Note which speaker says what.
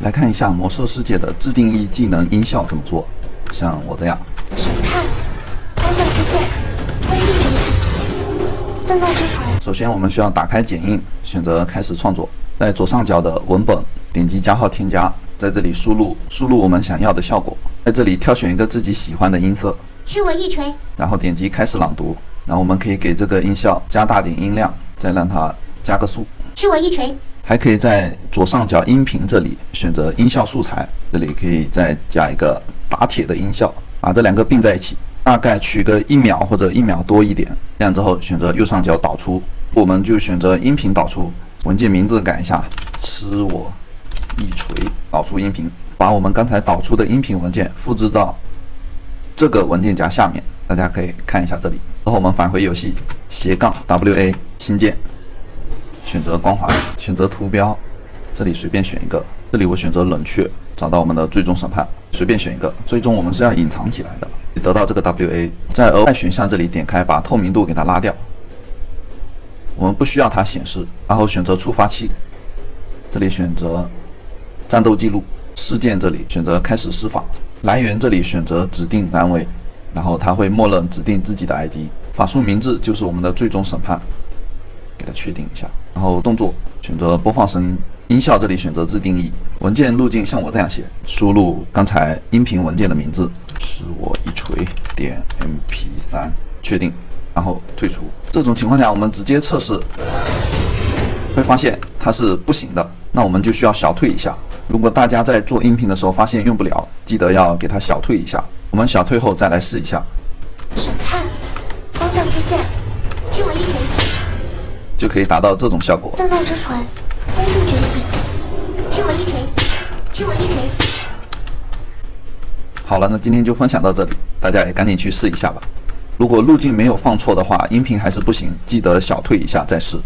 Speaker 1: 来看一下魔兽世界的自定义技能音效怎么做，像我这样。
Speaker 2: 审判，光照之剑，灰烬觉醒，愤怒之锤。
Speaker 1: 首先我们需要打开剪映，选择开始创作，在左上角的文本点击加号添加，在这里输入我们想要的效果，在这里挑选一个自己喜欢的音色，
Speaker 2: 吃我一锤。
Speaker 1: 然后点击开始朗读，然后我们可以给这个音效加大点音量，再让它加个速。
Speaker 2: 吃我一锤。
Speaker 1: 还可以在左上角音频这里选择音效素材，这里可以再加一个打铁的音效，把这两个并在一起，大概取个1秒或者1秒多一点。这样之后选择右上角导出，我们就选择音频导出，文件名字改一下，吃我一锤，导出音频。把我们刚才导出的音频文件复制到这个文件夹下面，大家可以看一下这里。然后我们返回游戏，-WA 新建。选择光环，选择图标，这里随便选一个，这里我选择冷却，找到我们的最终审判，随便选一个，最终我们是要隐藏起来的，得到这个 WA， 在额外选项这里点开，把透明度给它拉掉，我们不需要它显示，然后选择触发器，这里选择战斗记录，事件这里选择开始施法，来源这里选择指定单位，然后它会默认指定自己的 ID， 法术名字就是我们的最终审判。给它确定一下，然后动作选择播放声音，音效这里选择自定义，文件路径像我这样写，输入刚才音频文件的名字，吃我一锤点 MP3， 确定，然后退出。这种情况下我们直接测试，会发现它是不行的，那我们就需要小退一下。如果大家在做音频的时候发现用不了，记得要给它小退一下。我们小退后再来试一下。
Speaker 2: 审判，光照之剑，吃我一锤。
Speaker 1: 就可以达到这种效果。
Speaker 2: 愤怒之锤，灰烬觉醒，吃我一锤，吃我一锤。
Speaker 1: 好了，那今天就分享到这里，大家也赶紧去试一下吧。如果路径没有放错的话，音频还是不行，记得小退一下再试。